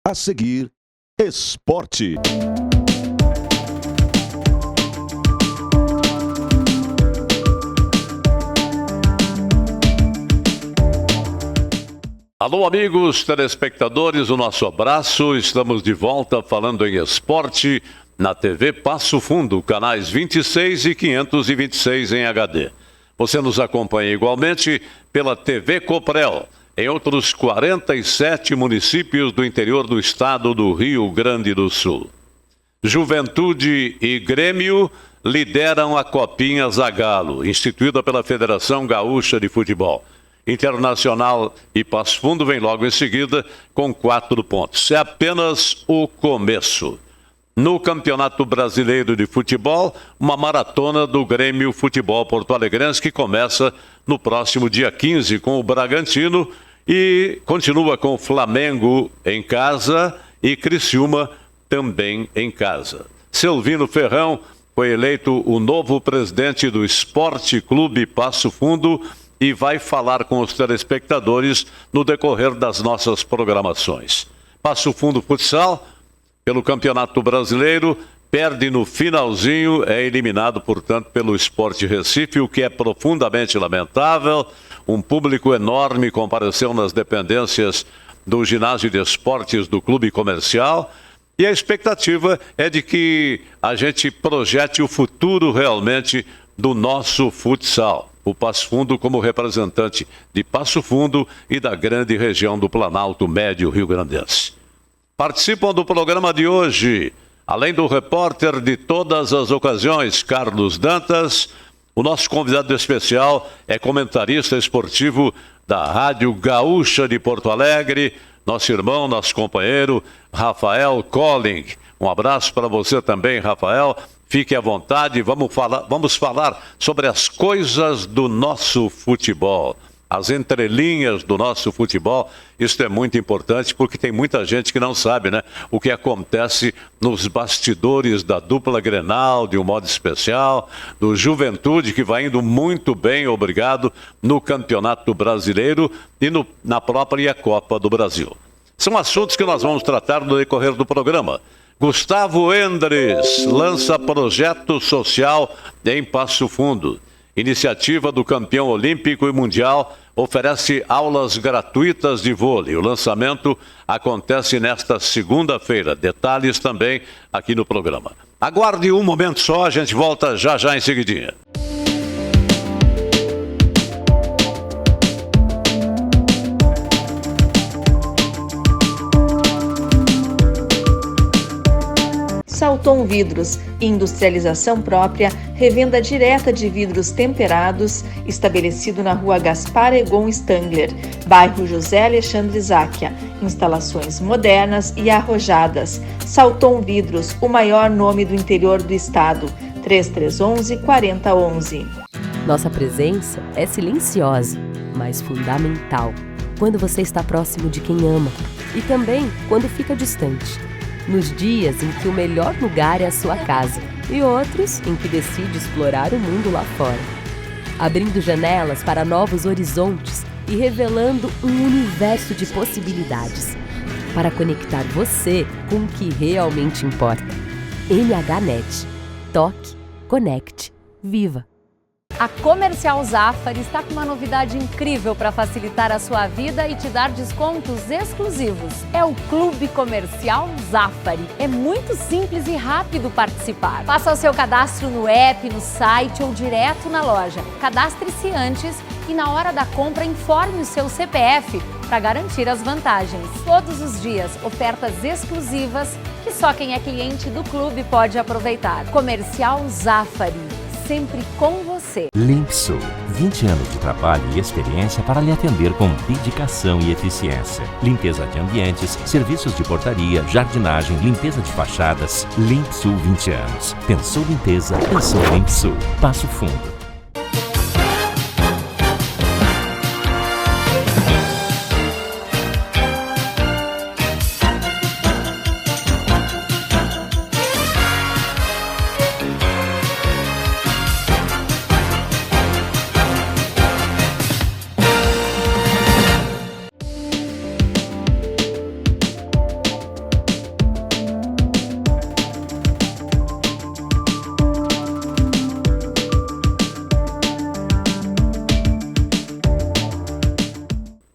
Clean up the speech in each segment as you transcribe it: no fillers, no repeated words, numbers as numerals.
A seguir, esporte. Alô, amigos telespectadores, o nosso abraço. Estamos de volta falando em esporte na TV Passo Fundo, canais 26 e 526 em HD. Você nos acompanha igualmente pela TV Coprel, em outros 47 municípios do interior do estado do Rio Grande do Sul. Juventude e Grêmio lideram a Copinha Zagallo, instituída pela Federação Gaúcha de Futebol. Internacional e Passo Fundo vem logo em seguida com 4 pontos. É apenas o começo. No Campeonato Brasileiro de Futebol, uma maratona do Grêmio Futebol Porto Alegrense que começa no próximo dia 15 com o Bragantino e continua com o Flamengo em casa e Criciúma também em casa. Silvino Ferrão foi eleito o novo presidente do Esporte Clube Passo Fundo e vai falar com os telespectadores no decorrer das nossas programações. Passo Fundo Futsal, pelo Campeonato Brasileiro, perde no finalzinho, é eliminado, portanto, pelo Sport Recife, o que é profundamente lamentável. Um público enorme compareceu nas dependências do ginásio de esportes do clube comercial e a expectativa é de que a gente projete o futuro realmente do nosso futsal. O Passo Fundo como representante de Passo Fundo e da grande região do Planalto Médio Rio-Grandense. Participam do programa de hoje, além do repórter de todas as ocasiões, Carlos Dantas, o nosso convidado especial é comentarista esportivo da Rádio Gaúcha de Porto Alegre, nosso irmão, nosso companheiro, Rafael Colling. Um abraço para você também, Rafael. Fique à vontade, vamos falar sobre as coisas do nosso futebol, as entrelinhas do nosso futebol. Isso é muito importante porque tem muita gente que não sabe, né, o que acontece nos bastidores da dupla Grenal, de um modo especial, do Juventude, que vai indo muito bem, obrigado, no Campeonato Brasileiro e na própria Copa do Brasil. São assuntos que nós vamos tratar no decorrer do programa. Gustavo Endres lança projeto social em Passo Fundo. Iniciativa do campeão olímpico e mundial oferece aulas gratuitas de vôlei. O lançamento acontece nesta segunda-feira. Detalhes também aqui no programa. Aguarde um momento só, a gente volta já em seguidinha. Salton Vidros, industrialização própria, revenda direta de vidros temperados, estabelecido na rua Gaspar Egon Stangler, bairro José Alexandre Záquia, instalações modernas e arrojadas. Salton Vidros, o maior nome do interior do estado, 3311-4011. Nossa presença é silenciosa, mas fundamental, quando você está próximo de quem ama e também quando fica distante. Nos dias em que o melhor lugar é a sua casa e outros em que decide explorar o mundo lá fora. Abrindo janelas para novos horizontes e revelando um universo de possibilidades para conectar você com o que realmente importa. MHNet. Toque, conecte, viva! A Comercial Zafari está com uma novidade incrível para facilitar a sua vida e te dar descontos exclusivos. É o Clube Comercial Zafari. É muito simples e rápido participar. Faça o seu cadastro no app, no site ou direto na loja. Cadastre-se antes e na hora da compra informe o seu CPF para garantir as vantagens. Todos os dias, ofertas exclusivas que só quem é cliente do clube pode aproveitar. Comercial Zafari. Sempre com você. Limpsul, 20 anos de trabalho e experiência para lhe atender com dedicação e eficiência. Limpeza de ambientes, serviços de portaria, jardinagem, limpeza de fachadas. Limpsul 20 anos. Pensou limpeza, pensou Limpsul. Passo Fundo.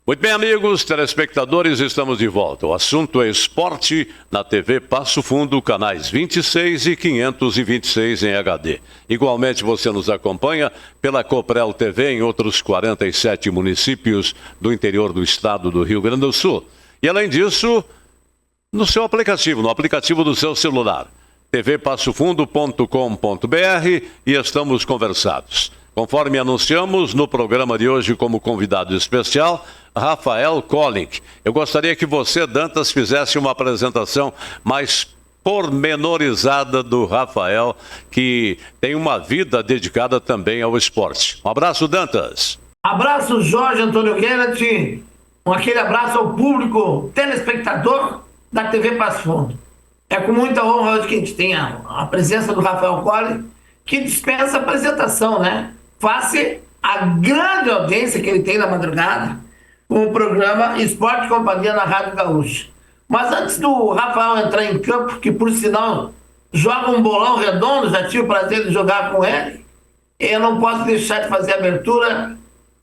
Muito bem, amigos, telespectadores, estamos de volta. O assunto é esporte na TV Passo Fundo, canais 26 e 526 em HD. Igualmente, você nos acompanha pela Coprel TV em outros 47 municípios do interior do estado do Rio Grande do Sul. E, além disso, no seu aplicativo, no aplicativo do seu celular, tvpassofundo.com.br, e estamos conversados. Conforme anunciamos no programa de hoje como convidado especial, Rafael Colling. Eu gostaria que você, Dantas, fizesse uma apresentação mais pormenorizada do Rafael, que tem uma vida dedicada também ao esporte. Um abraço, Dantas. Abraço, Jorge Antônio Kennedy. Aquele abraço ao público telespectador da TV Passo Fundo. É com muita honra hoje que a gente tem a presença do Rafael Colling, que dispensa apresentação, né? Face a grande audiência que ele tem na madrugada com o programa Esporte e Companhia na Rádio Gaúcha. Mas antes do Rafael entrar em campo, que por sinal joga um bolão redondo, já tive o prazer de jogar com ele, eu não posso deixar de fazer a abertura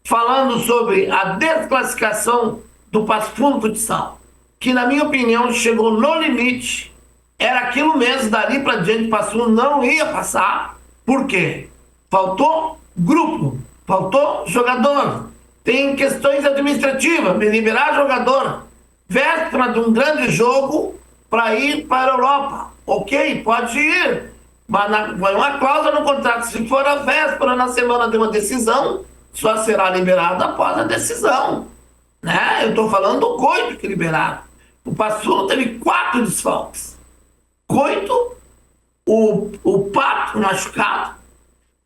falando sobre a desclassificação do Passo Fundo Futsal, que na minha opinião chegou no limite. Era aquilo mesmo, dali para diante o Passo Fundo não ia passar. Por quê? Faltou grupo, faltou jogador, tem questões administrativas, me liberar jogador, véspera de um grande jogo para ir para a Europa. Ok, pode ir, mas vai uma cláusula no contrato, se for a véspera na semana de uma decisão, só será liberado após a decisão, né? Eu estou falando do Coito que liberaram. O Passo Fundo teve 4 desfalques. Coito, o Pato machucado,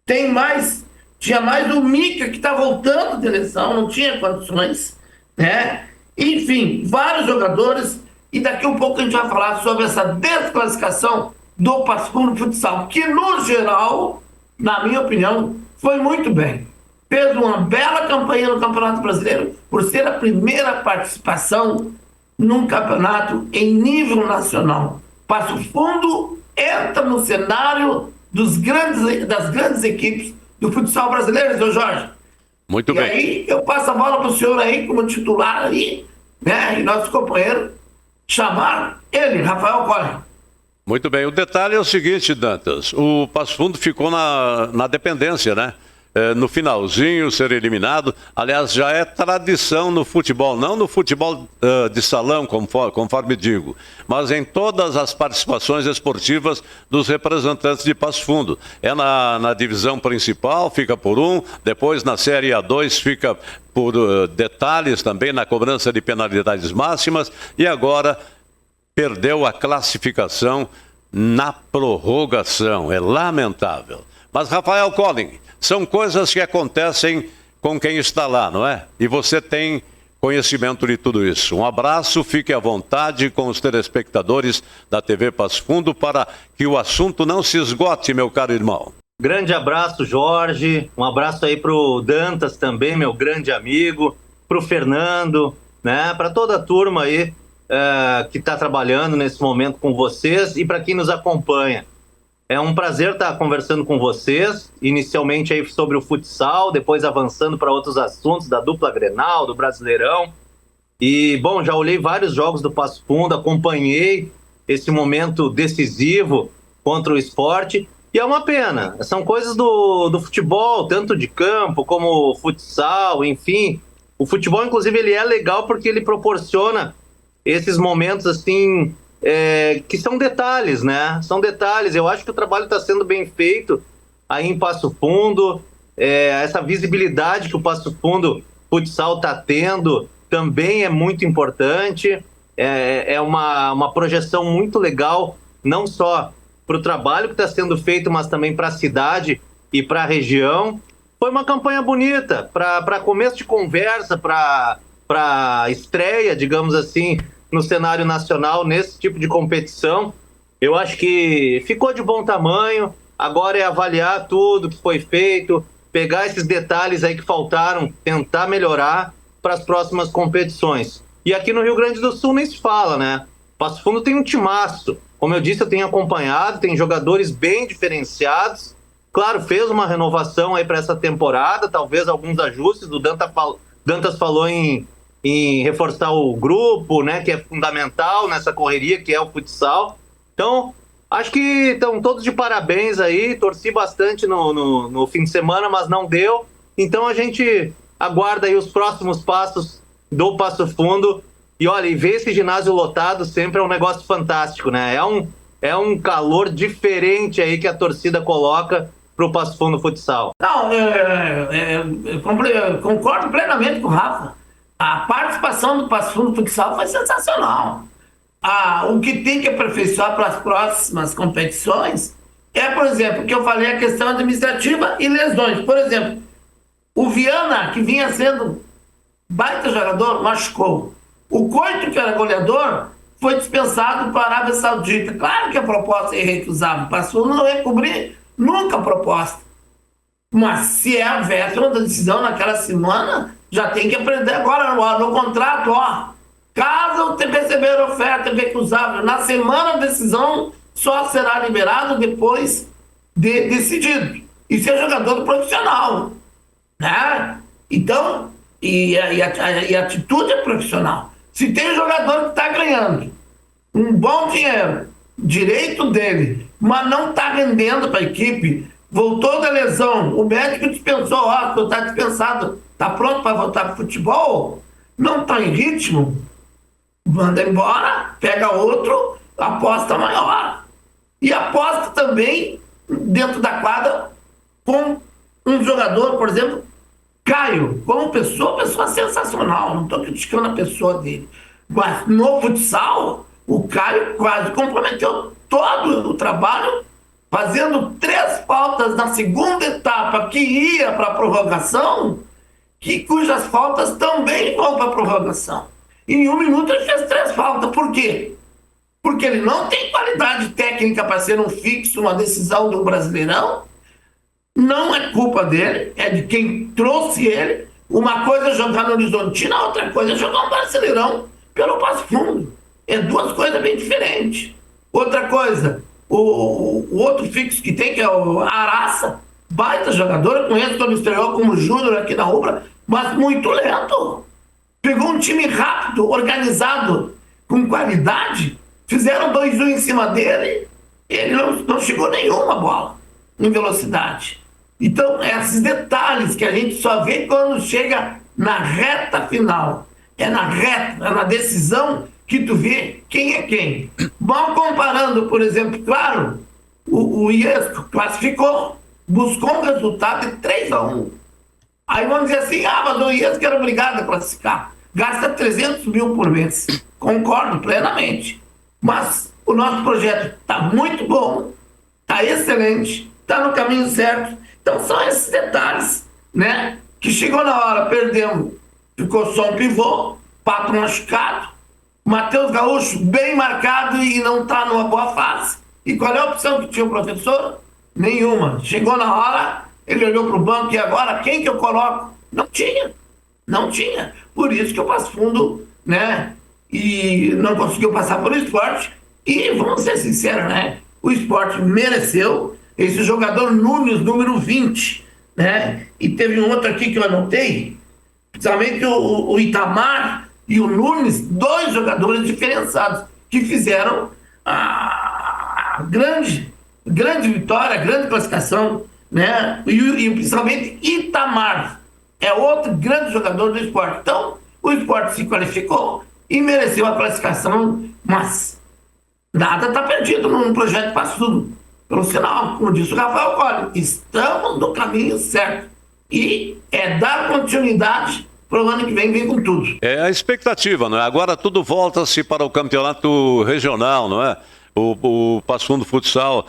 tinha mais o Mica que está voltando de lesão, não tinha condições, né? Enfim, vários jogadores, e daqui a pouco a gente vai falar sobre essa desclassificação do Passo Fundo Futsal, que no geral, na minha opinião, foi muito bem. Fez uma bela campanha no Campeonato Brasileiro, por ser a primeira participação num campeonato em nível nacional. Passo Fundo entra no cenário das grandes equipes do futsal brasileiro, seu Jorge. Muito bem. E aí eu passo a bola para o senhor aí, como titular aí, né? E nosso companheiro, chamar ele, Rafael Colling. Muito bem. O detalhe é o seguinte, Dantas. O Passo Fundo ficou na dependência, né? No finalzinho, ser eliminado. Aliás, já é tradição no futebol, não no futebol de salão, conforme digo, mas em todas as participações esportivas dos representantes de Passo Fundo. É na divisão principal, fica por 1, depois na Série A2 fica por detalhes também na cobrança de penalidades máximas, e agora perdeu a classificação na prorrogação. É lamentável. Mas, Rafael Colling, são coisas que acontecem com quem está lá, não é? E você tem conhecimento de tudo isso. Um abraço, fique à vontade com os telespectadores da TV Passo Fundo para que o assunto não se esgote, meu caro irmão. Grande abraço, Jorge. Um abraço aí pro Dantas também, meu grande amigo, pro Fernando, né? Para toda a turma aí que está trabalhando nesse momento com vocês e para quem nos acompanha. É um prazer estar conversando com vocês, inicialmente aí sobre o futsal, depois avançando para outros assuntos da dupla Grenal, do Brasileirão. E, bom, já olhei vários jogos do Passo Fundo, acompanhei esse momento decisivo contra o esporte, e é uma pena. São coisas do futebol, tanto de campo como futsal, enfim. O futebol, inclusive, ele é legal porque ele proporciona esses momentos, assim... que são detalhes, né? São detalhes. Eu acho que o trabalho está sendo bem feito aí em Passo Fundo. Essa visibilidade que o Passo Fundo Futsal está tendo também é muito importante. É uma projeção muito legal, não só para o trabalho que está sendo feito, mas também para a cidade e para a região. Foi uma campanha bonita, para começo de conversa, para estreia, digamos assim, no cenário nacional, nesse tipo de competição. Eu acho que ficou de bom tamanho. Agora é avaliar tudo que foi feito, pegar esses detalhes aí que faltaram, tentar melhorar para as próximas competições. E aqui no Rio Grande do Sul nem se fala, né? Passo Fundo tem um timaço. Como eu disse, eu tenho acompanhado, tem jogadores bem diferenciados. Claro, fez uma renovação aí para essa temporada, talvez alguns ajustes. O Dantas falou em em reforçar o grupo, né, que é fundamental nessa correria que é o futsal. Então, acho que estão todos de parabéns aí, torci bastante no fim de semana, mas não deu. Então a gente aguarda aí os próximos passos do Passo Fundo. E olha, e ver esse ginásio lotado sempre é um negócio fantástico, né? É um calor diferente aí que a torcida coloca pro Passo Fundo Futsal. Não, eu concordo plenamente com o Rafa. A participação do Passo Fundo Futsal foi sensacional. O que tem que aperfeiçoar para as próximas competições é, por exemplo, que eu falei, a questão administrativa e lesões. Por exemplo, o Viana, que vinha sendo baita jogador, machucou. O Coito, que era goleador, foi dispensado para a Arábia Saudita. Claro que a proposta é irrecusável. O Passo Fundo não ia cobrir nunca a proposta. Mas se é a véspera da decisão naquela semana, já tem que aprender agora no contrato, caso receber oferta recusável, na semana a decisão só será liberado depois de decidido. Isso é jogador profissional, né? Então, e a atitude é profissional. Se tem um jogador que está ganhando um bom dinheiro, direito dele, mas não está rendendo para a equipe, voltou da lesão, o médico dispensou, tu está dispensado, está pronto para voltar para o futebol, não está em ritmo, manda embora, pega outro, aposta maior. E aposta também dentro da quadra com um jogador, por exemplo, Caio, como pessoa sensacional, não estou criticando a pessoa dele, mas no futsal, o Caio quase comprometeu todo o trabalho, fazendo 3 faltas na segunda etapa que ia para a prorrogação, cujas faltas também vão para a prorrogação. Em 1 minuto ele fez 3 faltas. Por quê? Porque ele não tem qualidade técnica para ser um fixo, uma decisão do Brasileirão. Não é culpa dele, é de quem trouxe ele. Uma coisa é jogar no Horizontina, outra coisa é jogar um Brasileirão pelo Passo Fundo. É 2 coisas bem diferentes. Outra coisa, o outro fixo que tem, que é o Araça, baita jogador, eu conheço quando estreou como júnior aqui na Ubra, mas muito lento. Pegou um time rápido, organizado, com qualidade, fizeram 2-1 em cima dele, ele não chegou nenhuma bola em velocidade. Então, esses detalhes que a gente só vê quando chega na reta final. É na reta, é na decisão que tu vê quem é quem. Mal comparando, por exemplo, claro, o Iesco classificou, buscou um resultado de 3-1. Aí vamos dizer assim, mas o Iesco era obrigado a classificar. Gasta 300 mil por mês. Concordo plenamente. Mas o nosso projeto está muito bom, está excelente, está no caminho certo. Então são esses detalhes, né? Que chegou na hora, perdemos, ficou só um pivô, Pato machucado, Matheus Gaúcho bem marcado e não está numa boa fase. E qual é a opção que tinha o professor? Nenhuma. Chegou na hora, ele olhou para o banco e agora quem que eu coloco? Não tinha. Por isso que o Passo Fundo, né? E não conseguiu passar pelo esporte. E vamos ser sinceros, né? O esporte mereceu. Esse jogador Nunes, número 20, né? E teve um outro aqui que eu anotei, principalmente o Itamar e o Nunes, 2 jogadores diferenciados, que fizeram a grande vitória, a grande classificação, né? E principalmente Itamar é outro grande jogador do esporte. Então, o esporte se qualificou e mereceu a classificação, mas nada está perdido no projeto Passo Fundo. Pelo sinal, como disse o Rafael Colli, estamos no caminho certo. E é dar continuidade para o ano que vem com tudo. É a expectativa, não é? Agora tudo volta-se para o campeonato regional, não é? O Passo Fundo Futsal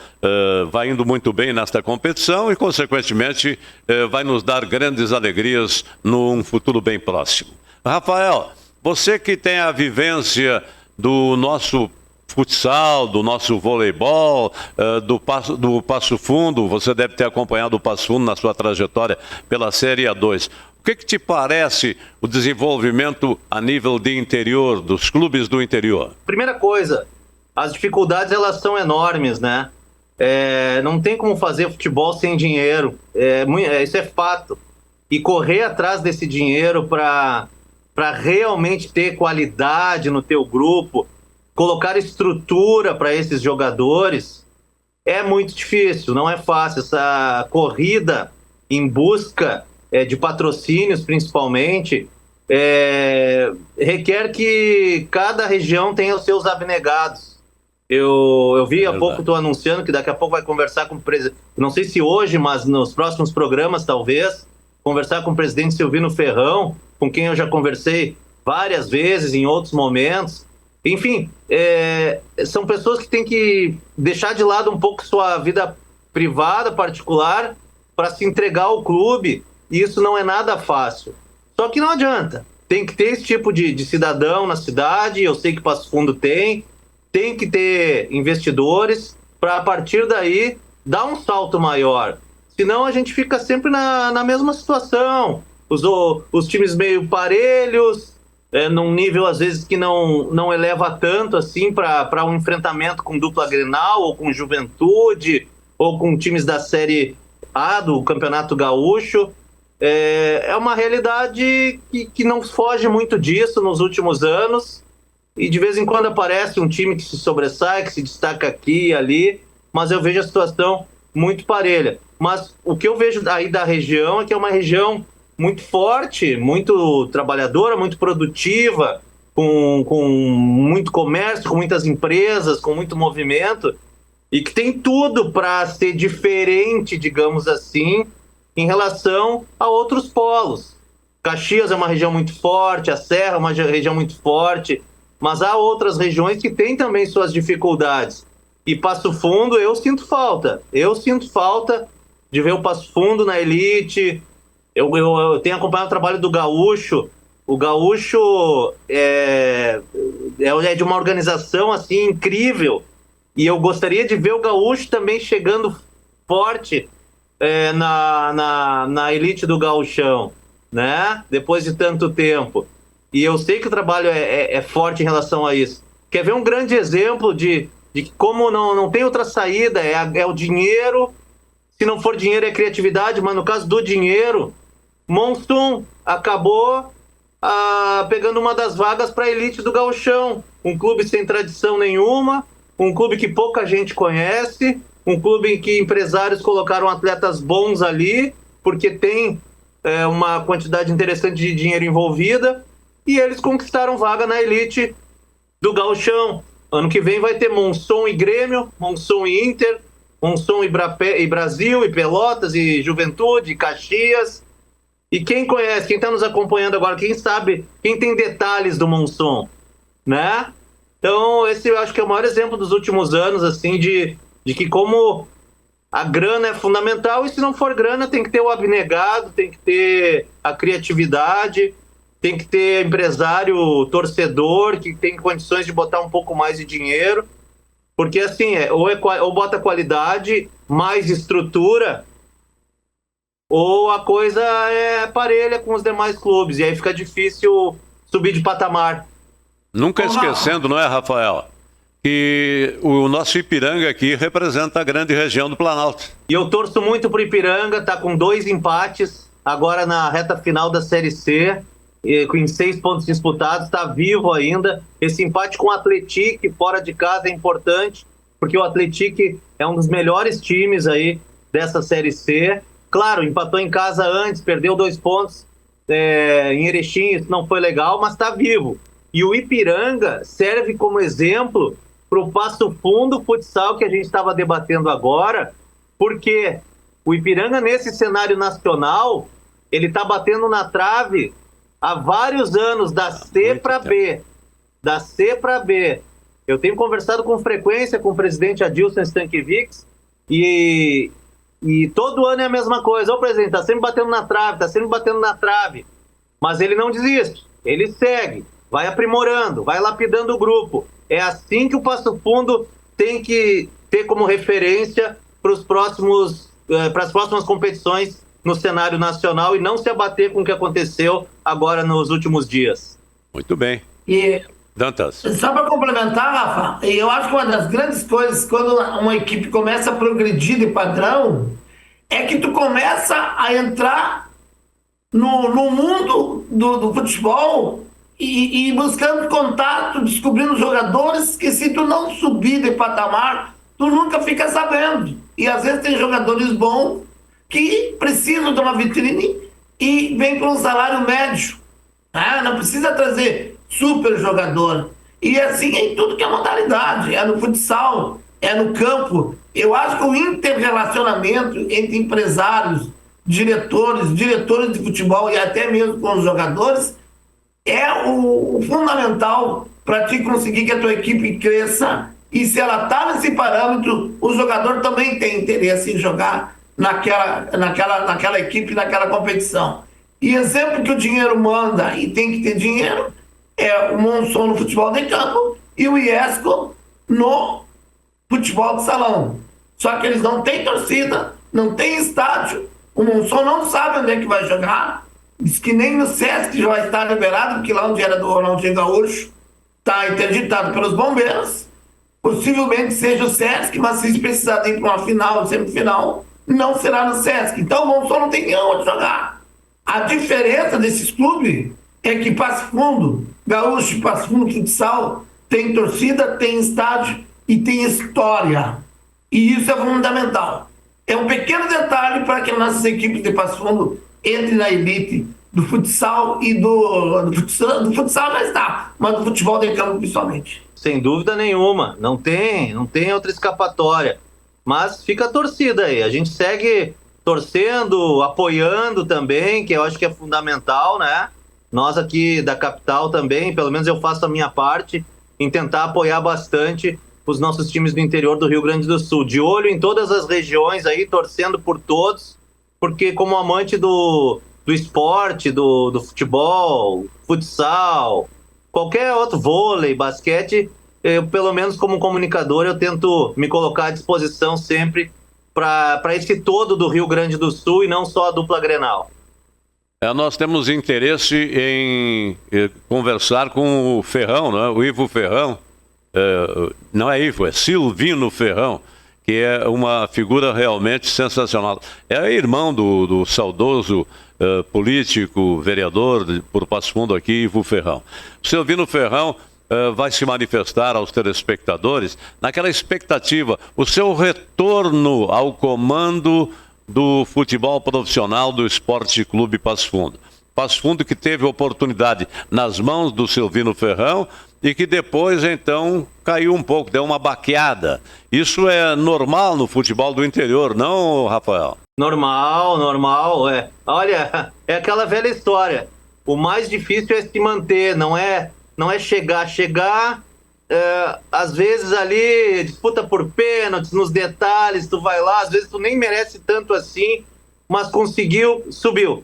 vai indo muito bem nesta competição e, consequentemente, vai nos dar grandes alegrias num futuro bem próximo. Rafael, você que tem a vivência do nosso futsal, do nosso voleibol, do Passo Fundo, você deve ter acompanhado o Passo Fundo na sua trajetória pela Série A2. O que te parece o desenvolvimento a nível de interior, dos clubes do interior? Primeira coisa, as dificuldades elas são enormes, né? Não tem como fazer futebol sem dinheiro, isso é fato. E correr atrás desse dinheiro para para realmente ter qualidade no teu grupo, colocar estrutura para esses jogadores, é muito difícil, não é fácil. Essa corrida em busca de patrocínios, principalmente, requer que cada região tenha os seus abnegados. Eu vi há pouco, estou anunciando que daqui a pouco vai conversar com o presidente, não sei se hoje, mas nos próximos programas talvez, conversar com o presidente Silvino Ferrão, com quem eu já conversei várias vezes em outros momentos. Enfim, são pessoas que têm que deixar de lado um pouco sua vida privada, particular, para se entregar ao clube, e isso não é nada fácil. Só que não adianta, tem que ter esse tipo de cidadão na cidade, eu sei que Passo Fundo tem que ter investidores para, a partir daí, dar um salto maior. Senão a gente fica sempre na mesma situação, os times meio parelhos, num nível às vezes que não eleva tanto assim para um enfrentamento com dupla Grenal, ou com Juventude, ou com times da Série A do Campeonato Gaúcho. É uma realidade que não foge muito disso nos últimos anos, e de vez em quando aparece um time que se sobressai, que se destaca aqui e ali, mas eu vejo a situação muito parelha. Mas o que eu vejo aí da região é que é uma região muito forte, muito trabalhadora, muito produtiva, com muito comércio, com muitas empresas, com muito movimento, e que tem tudo para ser diferente, digamos assim, em relação a outros polos. Caxias é uma região muito forte, a Serra é uma região muito forte, mas há outras regiões que têm também suas dificuldades. E Passo Fundo, eu sinto falta de ver o Passo Fundo na elite. Eu tenho acompanhado o trabalho do Gaúcho. O Gaúcho é de uma organização assim incrível, e eu gostaria de ver o Gaúcho também chegando forte na elite do Gauchão, né? Depois de tanto tempo. E eu sei que o trabalho é forte em relação a isso. Quer ver um grande exemplo de como não tem outra saída? É o dinheiro. Se não for dinheiro, é criatividade, mas no caso do dinheiro, Monson acabou pegando uma das vagas para a elite do Gauchão. Um clube sem tradição nenhuma, um clube que pouca gente conhece, um clube em que empresários colocaram atletas bons ali, porque tem uma quantidade interessante de dinheiro envolvida, e eles conquistaram vaga na elite do Gauchão. Ano que vem vai ter Monson e Grêmio, Monson e Inter, Monson e Brasil, e Pelotas, e Juventude, e Caxias. E quem conhece, quem está nos acompanhando agora, quem sabe, quem tem detalhes do Monson, né? Então, esse eu acho que é o maior exemplo dos últimos anos, assim, de que como a grana é fundamental, e se não for grana, tem que ter o abnegado, tem que ter a criatividade, tem que ter empresário torcedor que tem condições de botar um pouco mais de dinheiro, porque assim, ou bota qualidade, mais estrutura, ou a coisa é parelha com os demais clubes, e aí fica difícil subir de patamar. Nunca esquecendo, não é, Rafael, que o nosso Ipiranga aqui representa a grande região do Planalto. E eu torço muito pro Ipiranga, tá com 2 empates agora na reta final da Série C, com 6 pontos disputados, está vivo ainda. Esse empate com o Atlético fora de casa é importante, porque o Atlético é um dos melhores times aí dessa Série C. Claro, empatou em casa antes, perdeu 2 pontos em Erechim, isso não foi legal, mas está vivo. E o Ipiranga serve como exemplo para o Passo Fundo futsal que a gente estava debatendo agora, porque o Ipiranga, nesse cenário nacional, ele está batendo na trave há vários anos, da C para B. Da C para B. Eu tenho conversado com frequência com o presidente Adilson Stankiewicz, e todo ano é a mesma coisa. O presidente está sempre batendo na trave, mas ele não desiste, ele segue, vai aprimorando, vai lapidando o grupo. É assim que o Passo Fundo tem que ter como referência para as próximas competições no cenário nacional, e não se abater com o que aconteceu agora nos últimos dias. Muito bem. E Dantas. só para complementar, Rafa, eu acho que uma das grandes coisas quando uma equipe começa a progredir de padrão é que tu começa a entrar no mundo do futebol e buscando contato, descobrindo jogadores que se tu não subir de patamar, tu nunca fica sabendo. E às vezes tem jogadores bons que precisam de uma vitrine e vem com um salário médio. Não precisa trazer super jogador. E assim é em tudo que é modalidade. É no futsal, é no campo. Eu acho que o interrelacionamento entre empresários, diretores de futebol e até mesmo com os jogadores é o fundamental para te conseguir que a tua equipe cresça. E se ela está nesse parâmetro, o jogador também tem interesse em jogar naquela equipe, naquela competição. E exemplo que o dinheiro manda e tem que ter dinheiro é o Monson no futebol de campo e o Iesco no futebol de salão. Só que eles não têm torcida, não têm estádio. O Monson não sabe onde é que vai jogar. Diz que nem no Sesc já vai estar liberado, porque lá onde era do Ronaldinho Gaúcho está interditado pelos bombeiros. Possivelmente seja o Sesc, mas se precisar ir para uma final, semifinal, não será no Sesc. Então o Monson não tem onde jogar. A diferença desses clubes é que Passo Fundo, Gaúcho e Passo Fundo Futsal tem torcida, tem estádio e tem história. E isso é fundamental. É um pequeno detalhe para que nossas equipes de Passo Fundo entrem na elite do futsal e do futsal já está, mas do futebol de campo principalmente. Sem dúvida nenhuma, não tem outra escapatória. Mas fica a torcida aí, a gente segue torcendo, apoiando também, que eu acho que é fundamental, né? Nós aqui da capital também, pelo menos eu faço a minha parte, em tentar apoiar bastante os nossos times do interior do Rio Grande do Sul. De olho em todas as regiões aí, torcendo por todos, porque como amante do esporte, do futebol, futsal, qualquer outro, vôlei, basquete, eu, pelo menos como comunicador, eu tento me colocar à disposição sempre para esse todo do Rio Grande do Sul e não só a dupla Grenal. Nós temos interesse em conversar com o Ferrão, né? O Ivo Ferrão. Não é Ivo, é Silvino Ferrão, que é uma figura realmente sensacional. É irmão do saudoso político, vereador por Passo Fundo aqui, Ivo Ferrão. O Silvino Ferrão vai se manifestar aos telespectadores naquela expectativa, o seu retorno ao comando do futebol profissional do Esporte Clube Passo Fundo. Passo Fundo que teve oportunidade nas mãos do Silvino Ferrão e que depois, então, caiu um pouco, deu uma baqueada. Isso é normal no futebol do interior, não, Rafael? Normal. Olha, é aquela velha história. O mais difícil é se manter, não é chegar. Às vezes ali, disputa por pênaltis, nos detalhes, tu vai lá, às vezes tu nem merece tanto assim, mas conseguiu, subiu.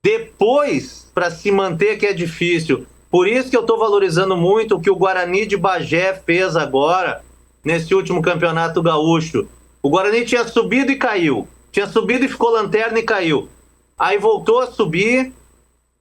Depois, para se manter que é difícil. Por isso que eu estou valorizando muito o que o Guarani de Bagé fez agora, nesse último campeonato gaúcho. O Guarani tinha subido e caiu. Tinha subido e ficou lanterna e caiu. Aí voltou a subir,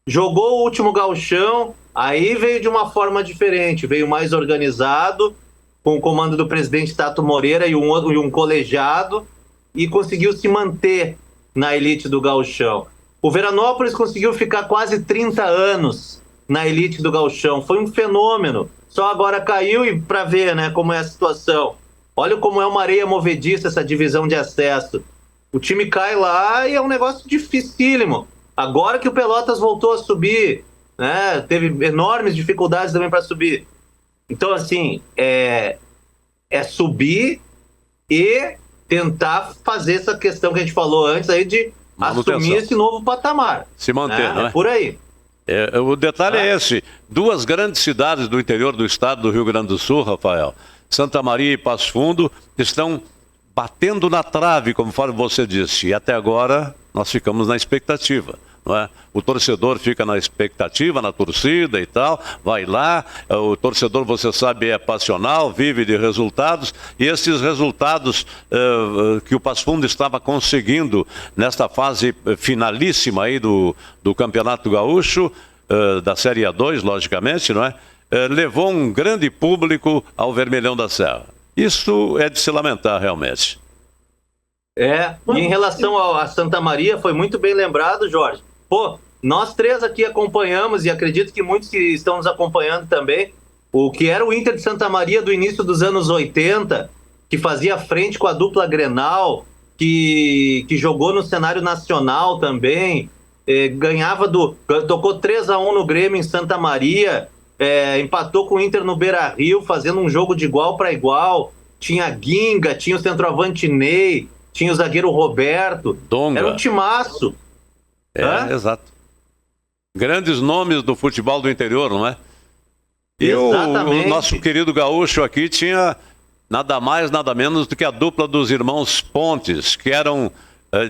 jogou o último gauchão, aí veio de uma forma diferente, veio mais organizado, com o comando do presidente Tato Moreira e um colegiado, e conseguiu se manter na elite do gauchão. O Veranópolis conseguiu ficar quase 30 anos na elite do gauchão. Foi um fenômeno. Só agora caiu e para ver, né, como é a situação. Olha como é uma areia movediça essa divisão de acesso. O time cai lá e é um negócio dificílimo. Agora que o Pelotas voltou a subir, né, teve enormes dificuldades também para subir. Então, assim, é subir e tentar fazer essa questão que a gente falou antes aí de assumir esse novo patamar. Se manter, né? É por aí. O detalhe é esse. Duas grandes cidades do interior do estado do Rio Grande do Sul, Rafael, Santa Maria e Passo Fundo, estão batendo na trave, como você disse. E até agora nós ficamos na expectativa. Não é? O torcedor fica na expectativa, na torcida e tal, vai lá, o torcedor, você sabe, é passional, vive de resultados, e esses resultados que o Passo Fundo estava conseguindo nesta fase finalíssima aí do Campeonato Gaúcho, da Série A2, logicamente, não é? Levou um grande público ao Vermelhão da Serra. Isso é de se lamentar, realmente. E em relação a Santa Maria, foi muito bem lembrado, Jorge. Pô, nós três aqui acompanhamos, e acredito que muitos que estão nos acompanhando também, o que era o Inter de Santa Maria do início dos anos 80, que fazia frente com a dupla Grenal, que jogou no cenário nacional também, tocou 3-1 no Grêmio em Santa Maria, empatou com o Inter no Beira-Rio, fazendo um jogo de igual para igual. Tinha Guinga, tinha o centroavante Ney, tinha o zagueiro Roberto. Donga. Era um timaço. Exato. Grandes nomes do futebol do interior, não é? E o nosso querido gaúcho aqui tinha nada mais, nada menos do que a dupla dos irmãos Pontes, que eram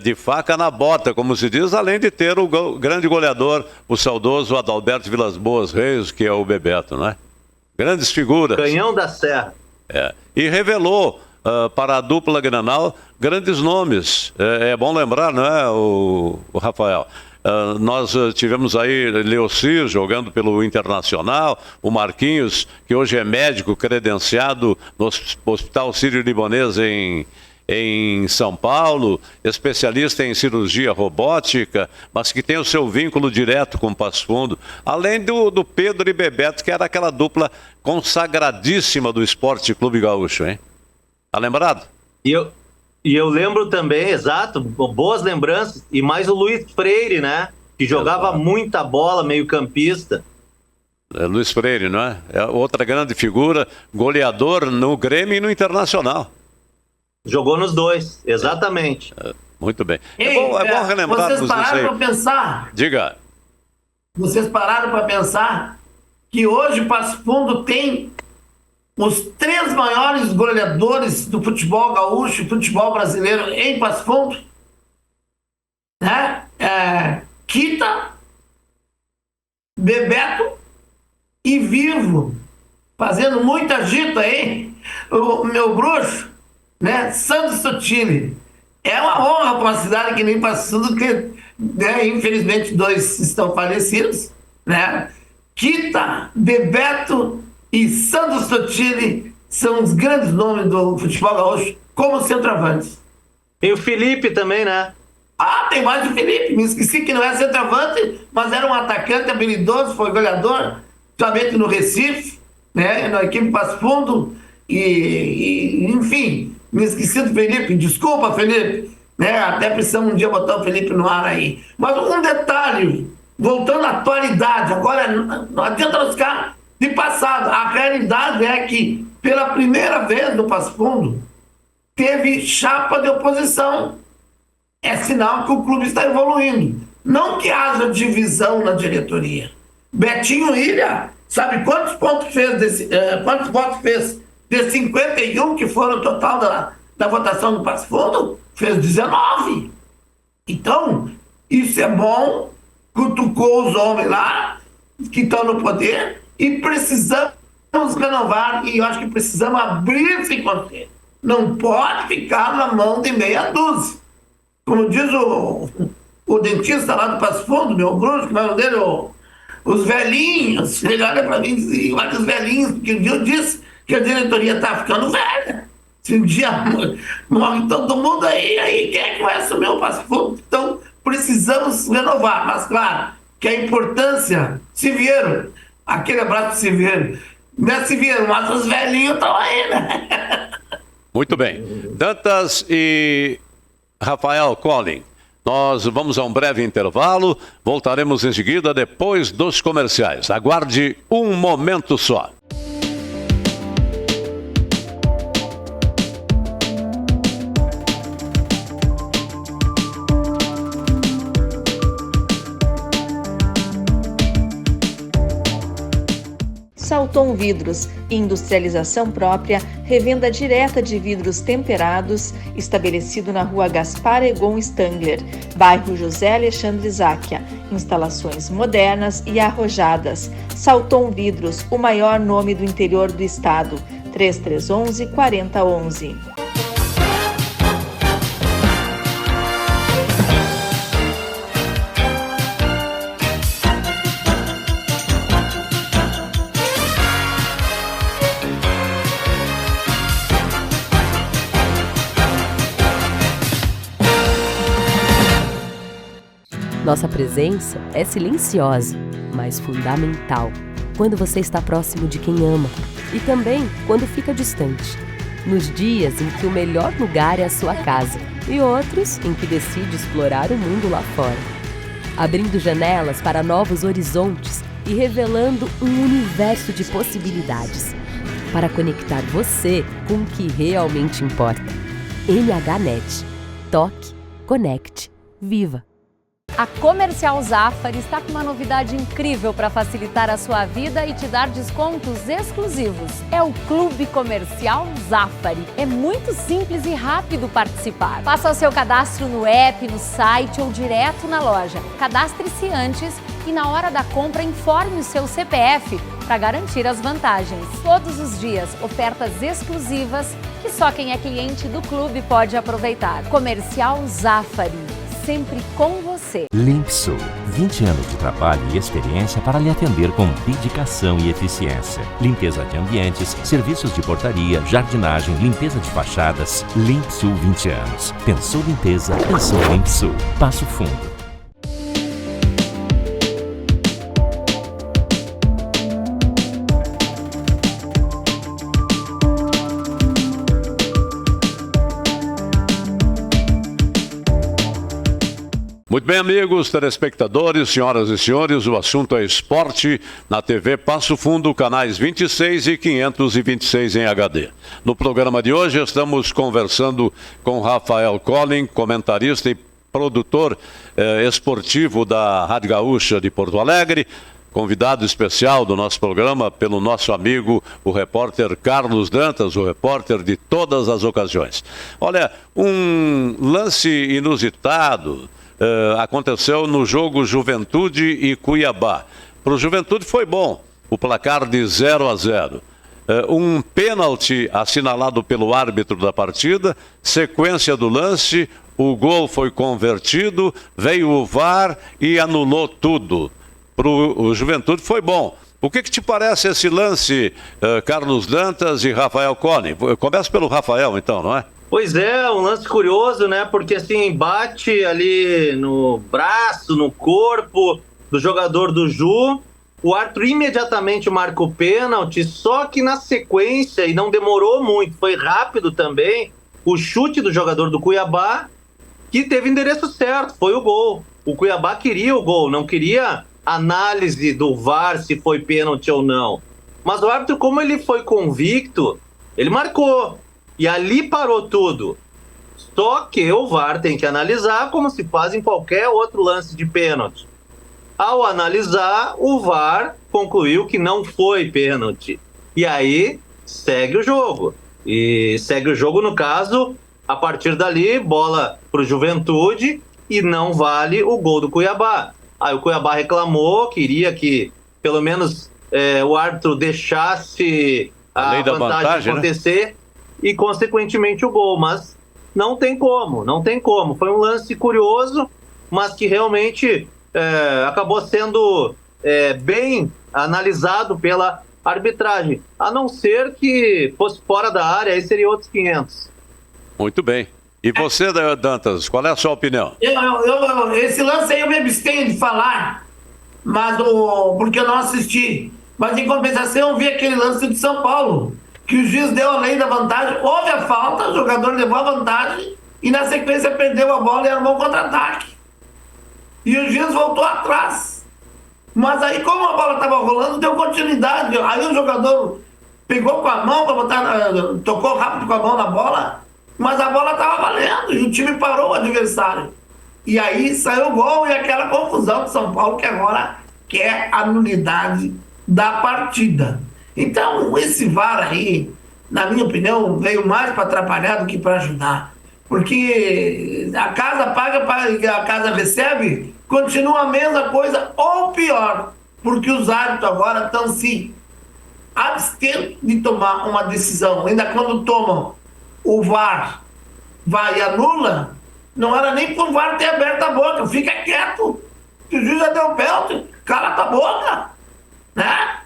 de faca na bota, como se diz, além de ter o grande goleador, o saudoso Adalberto Vilas Boas Reis, que é o Bebeto, não é? Grandes figuras. Canhão da Serra. E revelou para a dupla Grenal grandes nomes. É bom lembrar, não é, o Rafael? Nós tivemos aí Leocir jogando pelo Internacional, o Marquinhos, que hoje é médico credenciado no Hospital Sírio-Libanês em São Paulo, especialista em cirurgia robótica, mas que tem o seu vínculo direto com o Passo Fundo, além do Pedro e Bebeto, que era aquela dupla consagradíssima do Esporte Clube Gaúcho, hein? Tá lembrado? E eu lembro também, exato, boas lembranças, e mais o Luiz Freire, né? Que jogava muita bola, meio campista. Luiz Freire, não é? É outra grande figura, goleador no Grêmio e no Internacional. Jogou nos dois, exatamente. Muito bem. É bom relembrar. Vocês pararam para pensar? Diga. Vocês pararam para pensar que hoje Passo Fundo tem os 3 maiores goleadores do futebol gaúcho e futebol brasileiro em Passo Fundo, né? Kita, Bebeto e Vivo, fazendo muita agito aí, o meu bruxo, né? Sandro Sotile. É uma honra para uma cidade que nem Passo Fundo, que, né, infelizmente 2 estão falecidos, né? Kita, Bebeto e Sandro Sotile são os grandes nomes do futebol gaúcho como centroavantes. E o Felipe também, né? Tem mais o Felipe. Me esqueci que não é centroavante, mas era um atacante habilidoso, foi goleador, somente no Recife, né? Na equipe Passo Fundo. Enfim, me esqueci do Felipe. Desculpa, Felipe. Né? Até precisamos um dia botar o Felipe no ar aí. Mas um detalhe, voltando à atualidade, agora não adianta nós ficar de passado. A realidade é que, pela primeira vez no Passo Fundo, teve chapa de oposição. É sinal que o clube está evoluindo. Não que haja divisão na diretoria. Betinho Ilha, sabe quantos votos fez de 51 que foram o total da votação do Passo Fundo? Fez 19. Então, isso é bom, cutucou os homens lá que estão no poder. E precisamos renovar, e eu acho que precisamos abrir esse conselho. Não pode ficar na mão de meia dúzia. Como diz o dentista lá do Passo Fundo, meu bruxo, que é o dele, os velhinhos. Ele olha para mim e diz, olha os velhinhos, porque um dia eu disse que a diretoria está ficando velha. Se um dia morre todo mundo aí quem é que vai assumir o Passo Fundo? Então, precisamos renovar. Mas, claro, que a importância, Siviero, aquele abraço Siviero, não é Siviero, mas os velhinhos estão aí, né? Muito bem. Dantas e Rafael Collin, nós vamos a um breve intervalo, voltaremos em seguida depois dos comerciais. Aguarde um momento só. Salton Vidros, industrialização própria, revenda direta de vidros temperados, estabelecido na rua Gaspar Egon Stangler, bairro José Alexandre Záquia. Instalações modernas e arrojadas. Salton Vidros, o maior nome do interior do estado. 3311-4011. Nossa presença é silenciosa, mas fundamental quando você está próximo de quem ama e também quando fica distante. Nos dias em que o melhor lugar é a sua casa e outros em que decide explorar o mundo lá fora. Abrindo janelas para novos horizontes e revelando um universo de possibilidades para conectar você com o que realmente importa. NHNet. Toque, conecte, viva! A Comercial Zafari está com uma novidade incrível para facilitar a sua vida e te dar descontos exclusivos. É o Clube Comercial Zafari. É muito simples e rápido participar. Faça o seu cadastro no app, no site ou direto na loja. Cadastre-se antes e na hora da compra informe o seu CPF para garantir as vantagens. Todos os dias, ofertas exclusivas que só quem é cliente do clube pode aproveitar. Comercial Zafari. Sempre com você. Limpsul, 20 anos de trabalho e experiência para lhe atender com dedicação e eficiência. Limpeza de ambientes, serviços de portaria, jardinagem, limpeza de fachadas. Limpsul 20 anos. Pensou limpeza, pensou Limpsul. Passo Fundo. Muito bem, amigos, telespectadores, senhoras e senhores, o assunto é esporte na TV Passo Fundo, canais 26 e 526 em HD. No programa de hoje estamos conversando com Rafael Collin, comentarista e produtor esportivo da Rádio Gaúcha de Porto Alegre, convidado especial do nosso programa pelo nosso amigo, o repórter Carlos Dantas, o repórter de todas as ocasiões. Olha, um lance inusitado aconteceu no jogo Juventude e Cuiabá. Para o Juventude foi bom, o placar de 0-0. Um pênalti assinalado pelo árbitro da partida, sequência do lance, o gol foi convertido, veio o VAR e anulou tudo. Para o Juventude foi bom. O que te parece esse lance, Carlos Dantas e Rafael Collin? Começa pelo Rafael, então, não é? Pois é, um lance curioso, né? Porque assim, bate ali no braço, no corpo do jogador do Ju. O árbitro imediatamente marca o pênalti, só que na sequência, e não demorou muito, foi rápido também, o chute do jogador do Cuiabá, que teve endereço certo, foi o gol. O Cuiabá queria o gol, não queria análise do VAR se foi pênalti ou não. Mas o árbitro, como ele foi convicto, ele marcou. E ali parou tudo. Só que o VAR tem que analisar como se faz em qualquer outro lance de pênalti. Ao analisar, o VAR concluiu que não foi pênalti. E aí, segue o jogo. E segue o jogo, no caso, a partir dali, bola pro Juventude e não vale o gol do Cuiabá. Aí o Cuiabá reclamou, queria que pelo menos o árbitro deixasse a lei da vantagem acontecer, né? E consequentemente o gol, mas não tem como. Foi um lance curioso, mas que realmente acabou sendo bem analisado pela arbitragem, a não ser que fosse fora da área, aí seria outros 500. Muito bem. E você, Dantas, qual é a sua opinião? Esse lance aí eu me abstenho de falar, mas porque eu não assisti. Mas em compensação eu vi aquele lance de São Paulo, que o juiz deu a lei da vantagem, houve a falta, o jogador levou a vantagem e na sequência perdeu a bola e armou um contra-ataque. E o juiz voltou atrás. Mas aí, como a bola estava rolando, deu continuidade. Aí o jogador pegou com a mão para botar, tocou rápido com a mão na bola, mas a bola estava valendo e o time parou o adversário. E aí saiu o gol e aquela confusão de São Paulo que agora quer a nulidade da partida. Então, esse VAR aí, na minha opinião, veio mais para atrapalhar do que para ajudar. Porque a casa paga, a casa recebe, continua a mesma coisa ou pior. Porque os árbitros agora estão se abstendo de tomar uma decisão. Ainda quando tomam o VAR, vai e anula, não era nem para o VAR ter aberto a boca. Fica quieto. Se o juiz já deu pênalti, cala a tua boca. Né?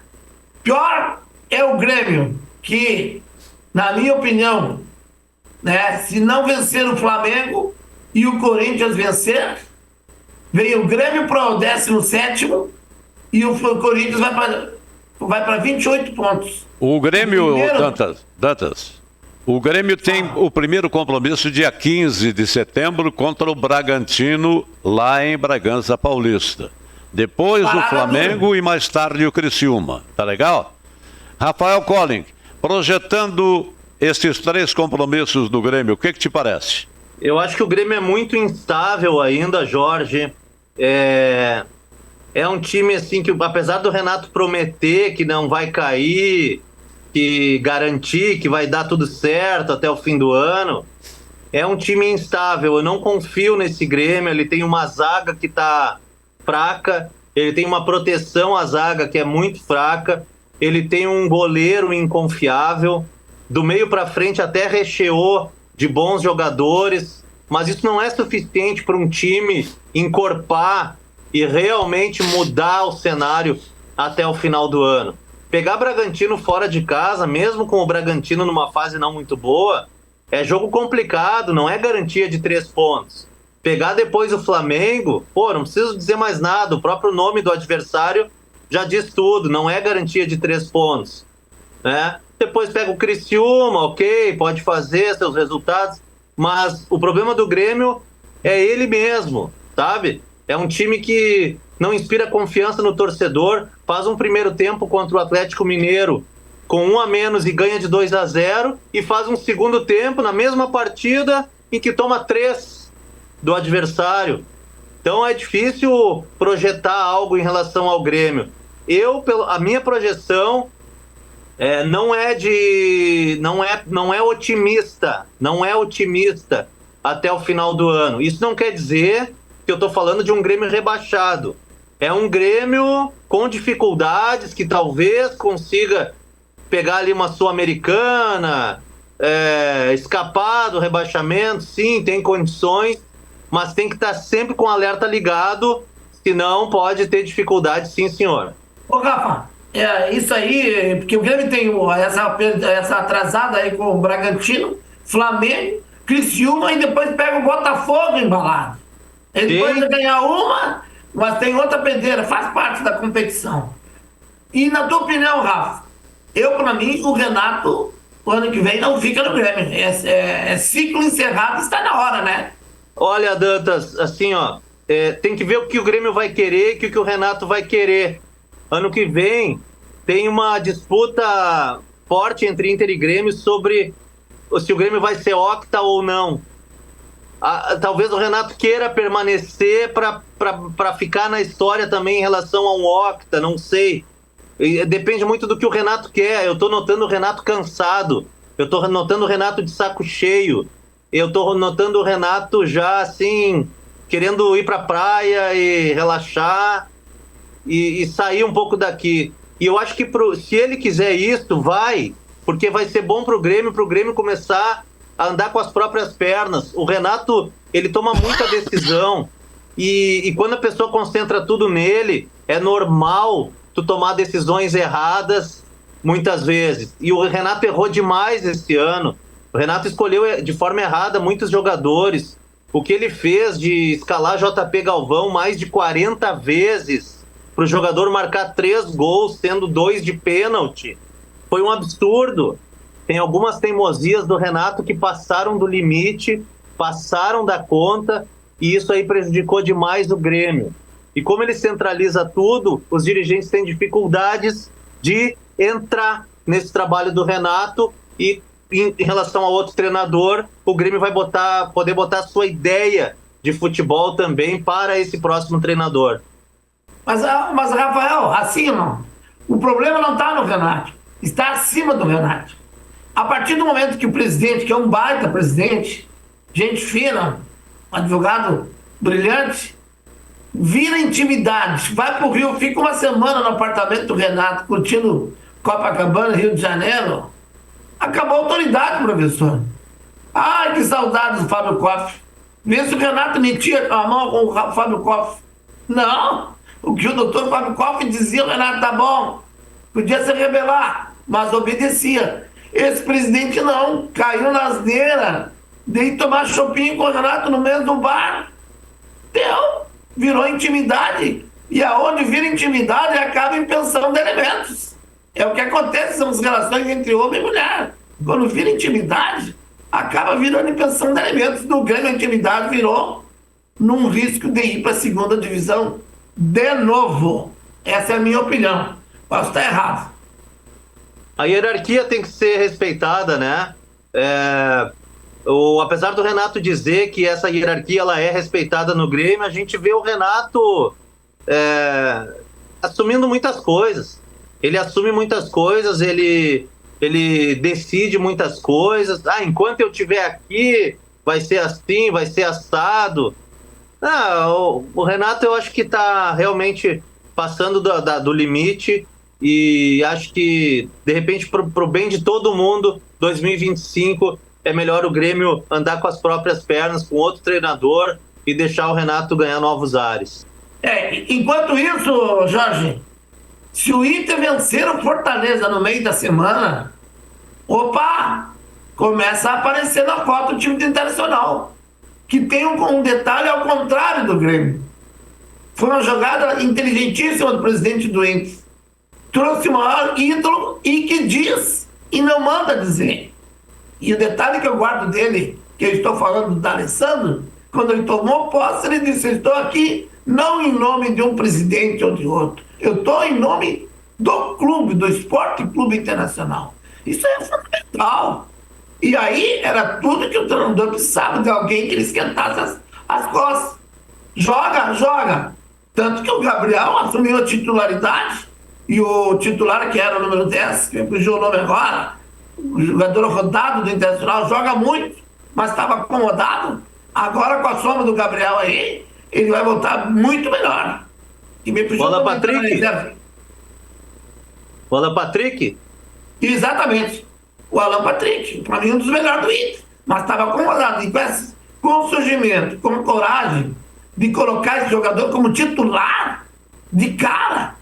Pior é o Grêmio, que, na minha opinião, né, se não vencer o Flamengo e o Corinthians vencer, Veio o Grêmio para o 17º e o Corinthians vai para 28 pontos. O Grêmio, Primeiro... Dantas, o Grêmio tem o primeiro compromisso dia 15 de setembro contra o Bragantino, lá em Bragança Paulista. Depois o Flamengo e mais tarde o Criciúma. Tá legal? Rafael Colling, projetando esses 3 compromissos do Grêmio, o que te parece? Eu acho que o Grêmio é muito instável ainda, Jorge. É um time assim que, apesar do Renato prometer que não vai cair, que garantir que vai dar tudo certo até o fim do ano, é um time instável. Eu não confio nesse Grêmio. Ele tem uma zaga que está fraca, ele tem uma proteção à zaga que é muito fraca, ele tem um goleiro inconfiável, do meio para frente até recheou de bons jogadores, mas isso não é suficiente para um time encorpar e realmente mudar o cenário até o final do ano. Pegar Bragantino fora de casa, mesmo com o Bragantino numa fase não muito boa, é jogo complicado, não é garantia de 3 pontos. Pegar depois o Flamengo, não preciso dizer mais nada, o próprio nome do adversário já diz tudo, não é garantia de 3 pontos, né? Depois pega o Criciúma, ok, pode fazer seus resultados, mas o problema do Grêmio é ele mesmo, sabe? É um time que não inspira confiança no torcedor, faz um primeiro tempo contra o Atlético Mineiro com 1 a menos e ganha de 2-0, e faz um segundo tempo na mesma partida em que toma 3 do adversário. Então é difícil projetar algo em relação ao Grêmio. A minha projeção não é otimista até o final do ano. Isso não quer dizer que eu estou falando de um Grêmio rebaixado. É um Grêmio com dificuldades, que talvez consiga pegar ali uma Sul-Americana, escapar do rebaixamento, sim, tem condições, mas tem que estar sempre com o alerta ligado, senão pode ter dificuldade, sim, senhor. Ô, Rafa, isso aí, porque o Grêmio tem essa atrasada aí com o Bragantino, Flamengo, Criciúma, e depois pega o Botafogo embalado. Ele pode ganhar uma, mas tem outra pendeira, faz parte da competição. E na tua opinião, Rafa, pra mim, o Renato, o ano que vem, não fica no Grêmio. É ciclo encerrado, está na hora, né? Olha, Dantas, assim, tem que ver o que o Grêmio vai querer e o que o Renato vai querer. Ano que vem tem uma disputa forte entre Inter e Grêmio sobre se o Grêmio vai ser octa ou não. Talvez o Renato queira permanecer para ficar na história também em relação a um octa, não sei. Depende muito do que o Renato quer. Eu estou notando o Renato cansado, eu estou notando o Renato de saco cheio, eu estou notando o Renato já assim, querendo ir para a praia e relaxar e sair um pouco daqui. E eu acho que se ele quiser isso, vai, porque vai ser bom para o Grêmio começar a andar com as próprias pernas. O Renato, ele toma muita decisão, e quando a pessoa concentra tudo nele, é normal tu tomar decisões erradas muitas vezes. E o Renato errou demais esse ano. O Renato escolheu de forma errada muitos jogadores. O que ele fez de escalar JP Galvão mais de 40 vezes para o jogador marcar 3 gols, sendo 2 de pênalti, foi um absurdo. Tem algumas teimosias do Renato que passaram do limite, passaram da conta, e isso aí prejudicou demais o Grêmio. E como ele centraliza tudo, os dirigentes têm dificuldades de entrar nesse trabalho do Renato, e em relação a outro treinador, o Grêmio vai poder botar a sua ideia de futebol também para esse próximo treinador. Mas Rafael, assim não. O problema não está no Renato, está acima do Renato. A partir do momento que o presidente, que é um baita presidente, gente fina, advogado brilhante, vira intimidade, vai pro Rio, fica uma semana no apartamento do Renato, curtindo Copacabana, Rio de Janeiro, acabou a autoridade, professor. Ai, que saudade do Fábio Koff. Vê se o Renato metia a mão com o Fábio Koff. Não, o que o doutor Fábio Koff dizia, o Renato, tá bom, podia se rebelar, mas obedecia. Esse presidente não, caiu na asneira, dei tomar chopinho com o Renato no meio do bar. Deu. virou intimidade. E aonde vira intimidade acaba em pensão de elementos. É o que acontece, são as relações entre homem e mulher. Quando vira intimidade, acaba virando em pensão de elementos. No Grêmio, a intimidade virou num risco de ir para a segunda divisão de novo. Essa é a minha opinião. Posso estar errado. A hierarquia tem que ser respeitada, né? Apesar do Renato dizer que essa hierarquia ela é respeitada no Grêmio, a gente vê o Renato assumindo muitas coisas. Ele assume muitas coisas, ele decide muitas coisas. Enquanto eu estiver aqui, vai ser assim, vai ser assado. O Renato, eu acho que está realmente passando do limite, e acho que, de repente, pro bem de todo mundo, 2025 é melhor o Grêmio andar com as próprias pernas, com outro treinador, e deixar o Renato ganhar novos ares. Enquanto isso, Jorge, se o Inter vencer o Fortaleza no meio da semana, começa a aparecer na foto o time do Internacional, que tem um detalhe ao contrário do Grêmio. Foi uma jogada inteligentíssima do presidente do Inter. Trouxe o maior ídolo e que diz e não manda dizer. E o detalhe que eu guardo dele, que eu estou falando do D'Alessandro, quando ele tomou posse, ele disse: eu estou aqui não em nome de um presidente ou de outro, eu estou em nome do clube, do Esporte Clube Internacional. Isso é fundamental. E aí era tudo que o treinador precisava, de alguém que ele esquentasse as costas. Joga. Tanto que o Gabriel assumiu a titularidade, e o titular, que era o número 10, que fugiu o nome agora, o jogador rodado do Internacional, joga muito, mas estava acomodado. Agora, com a soma do Gabriel aí, ele vai voltar muito melhor. E me puxou Bola, Patrick. Bola, Patrick. Exatamente. O Alan Patrick, para mim, um dos melhores do Inter. Mas estava acomodado. E com o surgimento, com coragem de colocar esse jogador como titular de cara,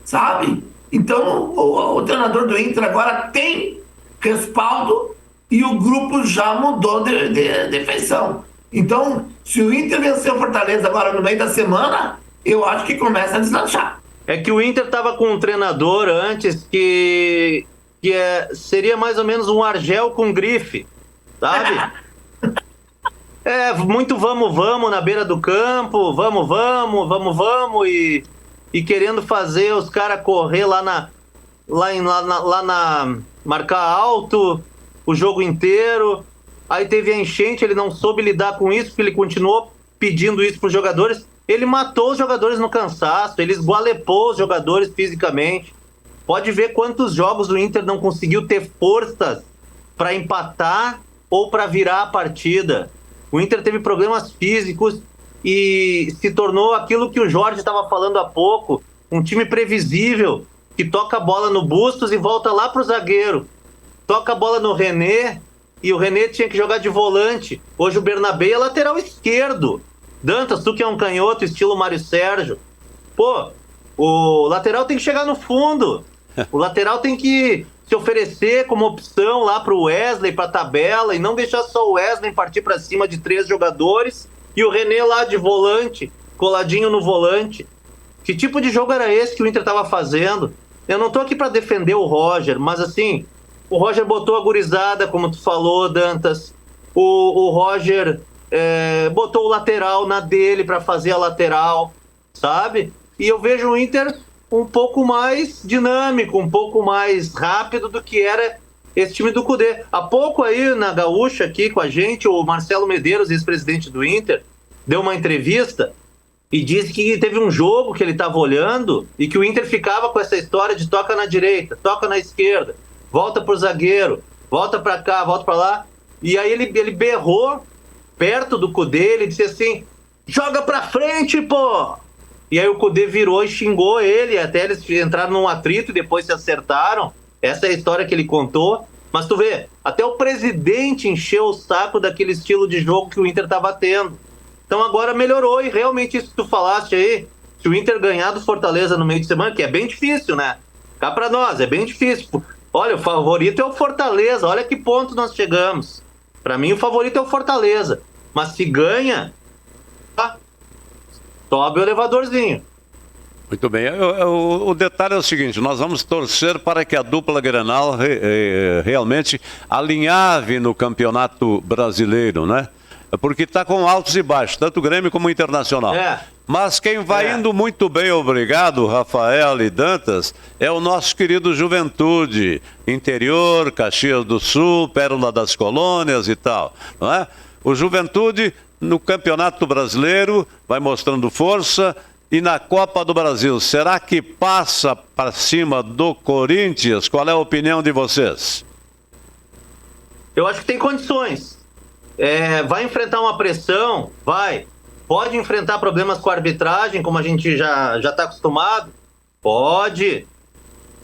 sabe? Então, o treinador do Inter agora tem respaldo e o grupo já mudou de feição. Então, se o Inter vencer o Fortaleza agora no meio da semana, eu acho que começa a deslanchar. É que o Inter estava com um treinador antes que seria mais ou menos um Argel com grife, sabe? Muito vamos na beira do campo, vamos, e querendo fazer os caras correr lá na marcar alto o jogo inteiro. Aí teve a enchente, ele não soube lidar com isso, porque ele continuou pedindo isso para os jogadores. Ele matou os jogadores no cansaço, ele esgualepou os jogadores fisicamente. Pode ver quantos jogos o Inter não conseguiu ter forças para empatar ou para virar a partida. O Inter teve problemas físicos e se tornou aquilo que o Jorge estava falando há pouco, um time previsível, que toca a bola no Bustos e volta lá pro zagueiro. Toca a bola no René, e o René tinha que jogar de volante. Hoje o Bernabé é lateral esquerdo. Dantas, tu que é um canhoto, estilo Mário Sérgio. O lateral tem que chegar no fundo. O lateral tem que se oferecer como opção lá pro Wesley, pra tabela, e não deixar só o Wesley partir pra cima de 3 jogadores e o René lá de volante, coladinho no volante. Que tipo de jogo era esse que o Inter tava fazendo? Eu não tô aqui pra defender o Roger, mas assim, o Roger botou a gurizada, como tu falou, Dantas. O Roger botou o lateral na dele pra fazer a lateral, sabe? E eu vejo o Inter um pouco mais dinâmico, um pouco mais rápido do que era esse time do Cudê. Há pouco aí na Gaúcha, aqui com a gente, o Marcelo Medeiros, ex-presidente do Inter, deu uma entrevista e disse que teve um jogo que ele estava olhando e que o Inter ficava com essa história de toca na direita, toca na esquerda, volta pro zagueiro, volta para cá, volta para lá. E aí ele berrou perto do Cudê, ele disse assim: joga pra frente, pô! E aí o Cudê virou e xingou ele, até eles entraram num atrito e depois se acertaram. Essa é a história que ele contou. Mas tu vê, até o presidente encheu o saco daquele estilo de jogo que o Inter estava tendo. Então agora melhorou, e realmente isso que tu falaste aí, se o Inter ganhar do Fortaleza no meio de semana, que é bem difícil, né? Cá pra nós, é bem difícil. Olha, o favorito é o Fortaleza, olha que ponto nós chegamos. Pra mim o favorito é o Fortaleza. Mas se ganha... sobe o elevadorzinho. Muito bem. O detalhe é o seguinte, nós vamos torcer para que a dupla Grenal realmente alinhave no Campeonato Brasileiro, né? Porque está com altos e baixos, tanto o Grêmio como o Internacional. Mas quem vai indo muito bem, obrigado, Rafael e Dantas, é o nosso querido Juventude, interior, Caxias do Sul, Pérola das Colônias e tal, não é? O Juventude, no Campeonato Brasileiro, vai mostrando força. E na Copa do Brasil, será que passa para cima do Corinthians? Qual é a opinião de vocês? Eu acho que tem condições. Vai enfrentar uma pressão? Vai. Pode enfrentar problemas com a arbitragem, como a gente já está acostumado? Pode.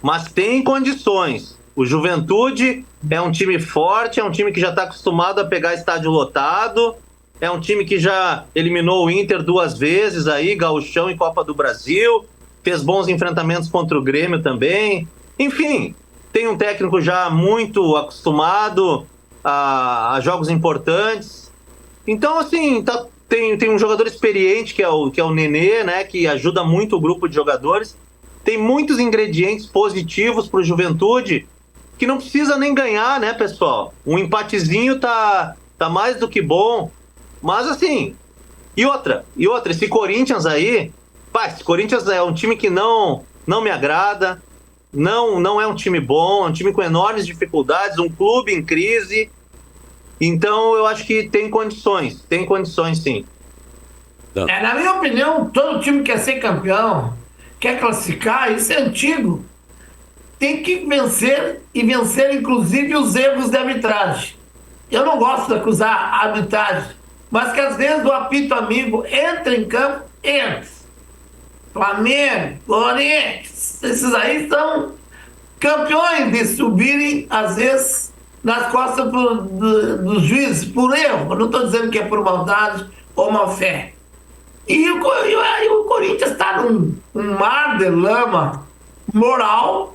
Mas tem condições. O Juventude é um time forte, é um time que já está acostumado a pegar estádio lotado. É um time que já eliminou o Inter 2 vezes aí, Gauchão e Copa do Brasil. Fez bons enfrentamentos contra o Grêmio também. Enfim, tem um técnico já muito acostumado a jogos importantes. Então, assim, tem um jogador experiente que é o Nenê, né? Que ajuda muito o grupo de jogadores. Tem muitos ingredientes positivos para o Juventude que não precisa nem ganhar, né, pessoal? Um empatezinho tá mais do que bom. Mas assim, e outra, esse Corinthians aí, esse Corinthians é um time que não me agrada, não é um time bom, é um time com enormes dificuldades, um clube em crise. Então eu acho que tem condições sim. Na minha opinião, todo time quer ser campeão, quer classificar, isso é antigo. Tem que vencer e vencer inclusive os erros da arbitragem. Eu não gosto de acusar a arbitragem, mas que às vezes o apito amigo entra em campo, entra. Flamengo, Corinthians, esses aí são campeões de subirem, às vezes, nas costas dos juízes, por erro. Eu não estou dizendo que é por maldade ou má fé. E o Corinthians está num mar de lama moral,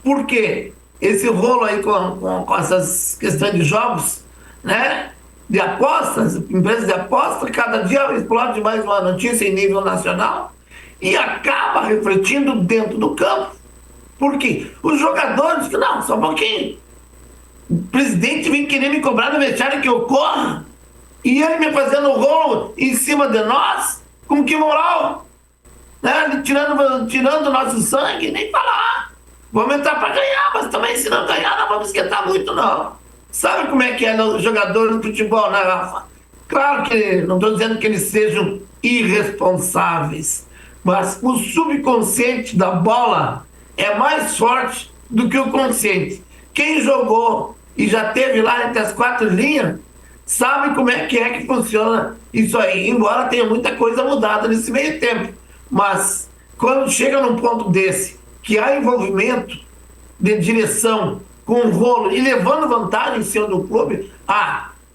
porque esse rolo aí com essas questões de jogos, né? De apostas, empresas de aposta, cada dia explode mais uma notícia em nível nacional e acaba refletindo dentro do campo. Por quê? Os jogadores, não, só um pouquinho. O presidente vem querer me cobrar no vestiário que eu corra e ele me fazendo rolo em cima de nós, com que moral? Né? Tirando o nosso sangue, nem falar. Vamos entrar para ganhar, mas também se não ganhar não vamos esquentar muito não. Sabe como é que é o jogador de futebol, né, Rafa? Claro que não estou dizendo que eles sejam irresponsáveis, mas o subconsciente da bola é mais forte do que o consciente. Quem jogou e já teve lá entre as 4 linhas, sabe como é que funciona isso aí, embora tenha muita coisa mudada nesse meio tempo. Mas quando chega num ponto desse, que há envolvimento de direção com o rolo e levando vantagem em cima do clube,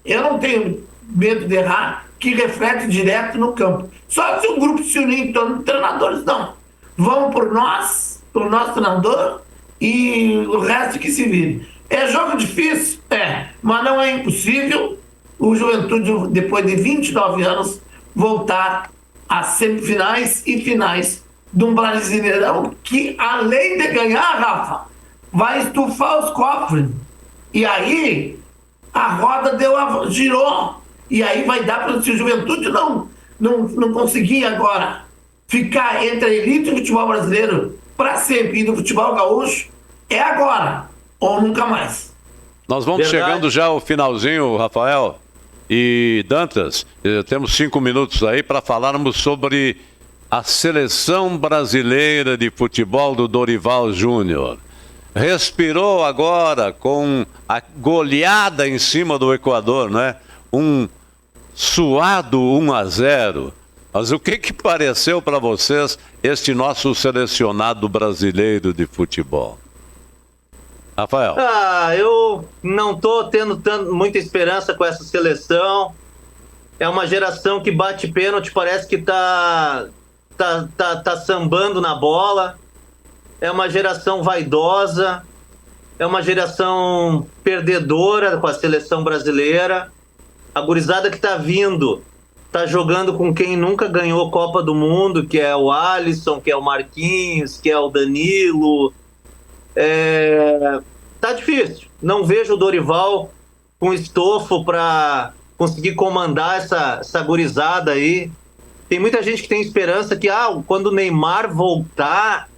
eu não tenho medo de errar, que reflete direto no campo. Só se o grupo se unir em torno de treinadores, não. Vamos por nós, pelo nosso treinador, e o resto que se vire. É jogo difícil? Mas não é impossível o Juventude, depois de 29 anos, voltar às semifinais e finais de um Brasileirão que, além de ganhar, Rafa, vai estufar os cofres. E aí a roda girou. E aí vai dar para se o Juventude não conseguir agora ficar entre a elite do futebol brasileiro para sempre e do futebol gaúcho, é agora ou nunca mais. Nós vamos chegando já ao finalzinho, Rafael e Dantas. Temos 5 minutos aí para falarmos sobre a seleção brasileira de futebol do Dorival Júnior. Respirou agora com a goleada em cima do Equador, né? Um suado 1-0. Mas o que pareceu para vocês este nosso selecionado brasileiro de futebol? Rafael. Eu não estou tendo muita esperança com essa seleção. É uma geração que bate pênalti, parece que tá sambando na bola. É uma geração vaidosa, é uma geração perdedora com a seleção brasileira. A gurizada que está vindo tá jogando com quem nunca ganhou Copa do Mundo, que é o Alisson, que é o Marquinhos, que é o Danilo. Tá difícil. Não vejo o Dorival com estofo para conseguir comandar essa gurizada aí. Tem muita gente que tem esperança que quando o Neymar voltar,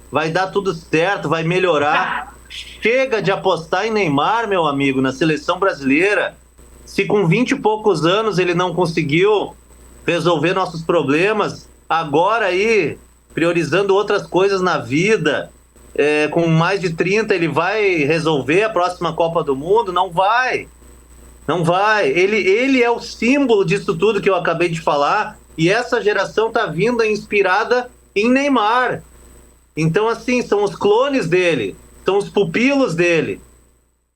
vai dar tudo certo, vai melhorar. Chega de apostar em Neymar, meu amigo, na seleção brasileira. Se com 20 e poucos anos ele não conseguiu resolver nossos problemas, agora aí, priorizando outras coisas na vida, com mais de 30, ele vai resolver a próxima Copa do Mundo? Não vai. Não vai. Ele é o símbolo disso tudo que eu acabei de falar, e essa geração tá vindo inspirada em Neymar. Então, assim, são os clones dele, são os pupilos dele.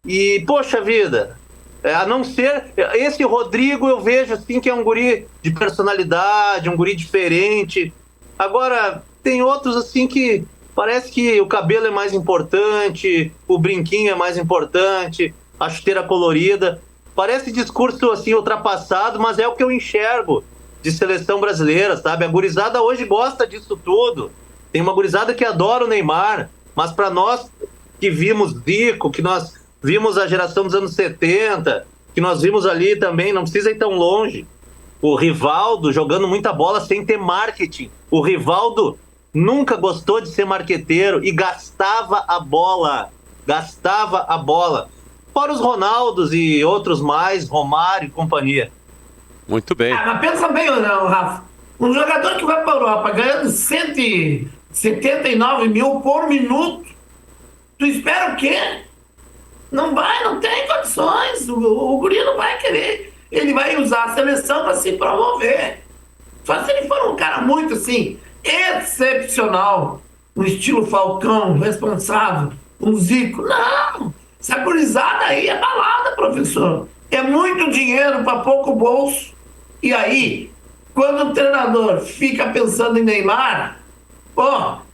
E, poxa vida, a não ser... Esse Rodrigo eu vejo, assim, que é um guri de personalidade, um guri diferente. Agora, tem outros, assim, que parece que o cabelo é mais importante, o brinquinho é mais importante, a chuteira colorida. Parece discurso, assim, ultrapassado, mas é o que eu enxergo de seleção brasileira, sabe? A gurizada hoje gosta disso tudo. Tem uma gurizada que adora o Neymar, mas para nós que vimos Zico, que nós vimos a geração dos anos 70, que nós vimos ali também, não precisa ir tão longe. O Rivaldo jogando muita bola sem ter marketing. O Rivaldo nunca gostou de ser marqueteiro e gastava a bola. Gastava a bola. Fora os Ronaldos e outros mais, Romário e companhia. Muito bem. Mas pensa bem, não, Rafa. Um jogador que vai para a Europa ganhando 179 mil por minuto, tu espera o quê? Não vai, não tem condições. O guri não vai querer. Ele vai usar a seleção para se promover. Só se ele for um cara muito, assim, excepcional, no estilo Falcão, responsável, um Zico. Não, essa gurizada aí é balada, professor. É muito dinheiro para pouco bolso. E aí, quando o treinador fica pensando em Neymar,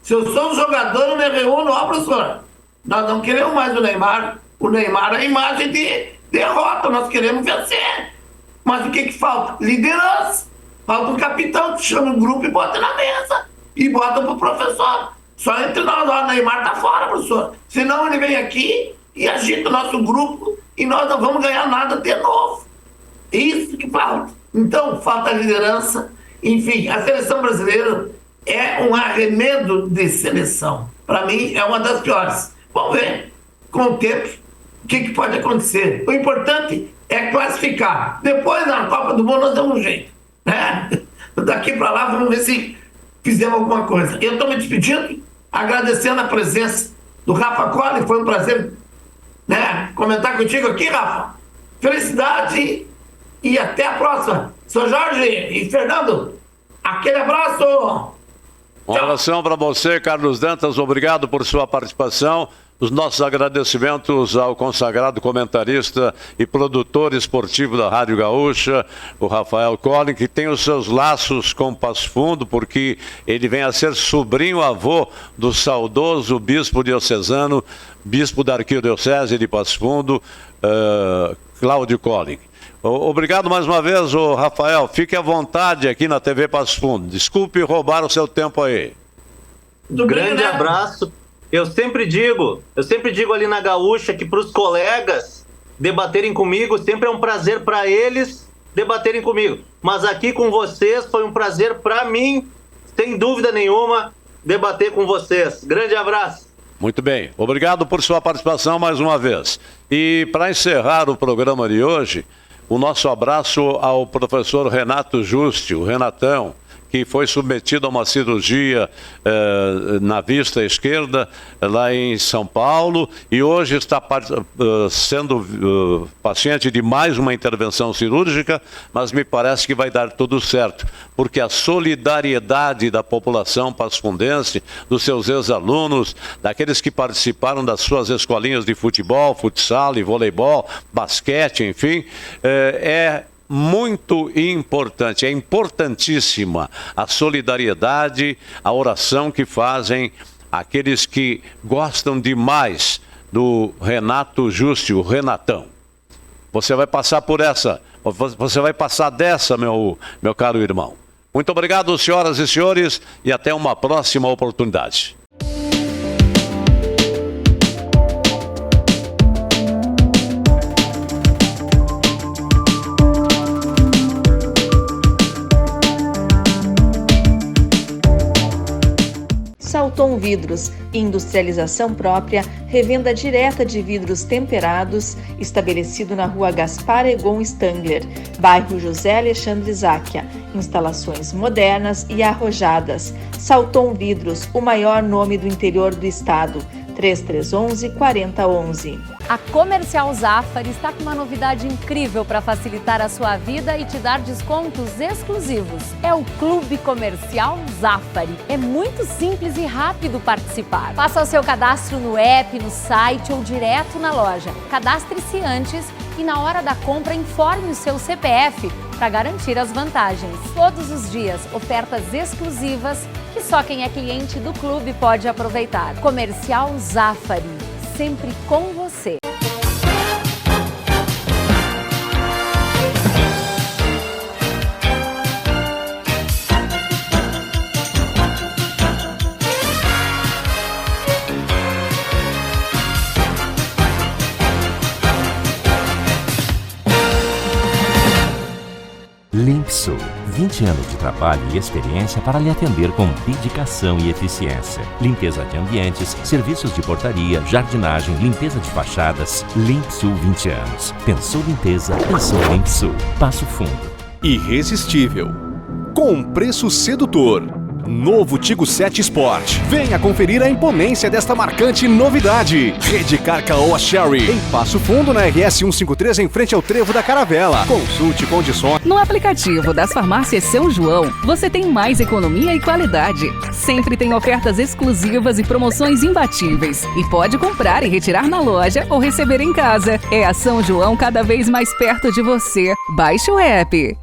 se eu sou um jogador, eu me reúno, professor, nós não queremos mais o Neymar. O Neymar é a imagem de derrota, nós queremos vencer. Mas o que falta? Liderança. Falta um capitão que chama o grupo e bota na mesa. E bota pro professor. Só entre nós, o Neymar tá fora, professor. Senão ele vem aqui e agita o nosso grupo e nós não vamos ganhar nada de novo. É isso que falta. Então, falta liderança. Enfim, a seleção brasileira é um arremedo de seleção. Para mim, é uma das piores. Vamos ver, com o tempo, o que pode acontecer. O importante é classificar. Depois, na Copa do Mundo, nós damos um jeito. Né? Daqui para lá, vamos ver se fizemos alguma coisa. Eu estou me despedindo, agradecendo a presença do Rafa Colli. Foi um prazer, né, comentar contigo aqui, Rafa. Felicidade e até a próxima. Sou Jorge e Fernando, aquele abraço. Um abração para você, Carlos Dantas. Obrigado por sua participação. Os nossos agradecimentos ao consagrado comentarista e produtor esportivo da Rádio Gaúcha, o Rafael Colli, que tem os seus laços com Passo Fundo, porque ele vem a ser sobrinho-avô do saudoso bispo diocesano, bispo da Arquidiocese de Passo Fundo, Cláudio Colli. Obrigado mais uma vez, Rafael. Fique à vontade aqui na TV Passo Fundo. Desculpe roubar o seu tempo aí. Um grande abraço. Eu sempre digo ali na Gaúcha que para os colegas debaterem comigo, sempre é um prazer para eles debaterem comigo. Mas aqui com vocês foi um prazer para mim, sem dúvida nenhuma, debater com vocês. Grande abraço. Muito bem. Obrigado por sua participação mais uma vez. E para encerrar o programa de hoje, o nosso abraço ao professor Renato Juste, o Renatão, que foi submetido a uma cirurgia na vista esquerda, lá em São Paulo, e hoje está sendo paciente de mais uma intervenção cirúrgica, mas me parece que vai dar tudo certo, porque a solidariedade da população pasfundense, dos seus ex-alunos, daqueles que participaram das suas escolinhas de futebol, futsal e voleibol, basquete, enfim, é muito importante, é importantíssima a solidariedade, a oração que fazem aqueles que gostam demais do Renato Juste, o Renatão. você vai passar por essa, você vai passar dessa, meu caro irmão. Muito obrigado, senhoras e senhores, e até uma próxima oportunidade. Salton Vidros, industrialização própria, revenda direta de vidros temperados, estabelecido na rua Gaspar Egon Stangler, bairro José Alexandre Záquia. Instalações modernas e arrojadas. Salton Vidros, o maior nome do interior do estado. 3311-4011. A Comercial Zafari está com uma novidade incrível para facilitar a sua vida e te dar descontos exclusivos. É o Clube Comercial Zafari. É muito simples e rápido participar. Faça o seu cadastro no app, no site ou direto na loja. Cadastre-se antes e na hora da compra informe o seu CPF para garantir as vantagens. Todos os dias, ofertas exclusivas que só quem é cliente do clube pode aproveitar. Comercial Zafari, sempre com você. Limpsul, 20 anos de trabalho e experiência para lhe atender com dedicação e eficiência. Limpeza de ambientes, serviços de portaria, jardinagem, limpeza de fachadas. Limpsul 20 anos. Pensou limpeza, pensou Limpsul. Passo Fundo. Irresistível. Com um preço sedutor. Novo Tigo 7 Sport. Venha conferir a imponência desta marcante novidade. Redcar Caoa Sherry. Em Passo Fundo, na RS 153, em frente ao Trevo da Caravela. Consulte condições. No aplicativo das farmácias São João, você tem mais economia e qualidade. Sempre tem ofertas exclusivas e promoções imbatíveis. E pode comprar e retirar na loja ou receber em casa. É a São João cada vez mais perto de você. Baixe o app.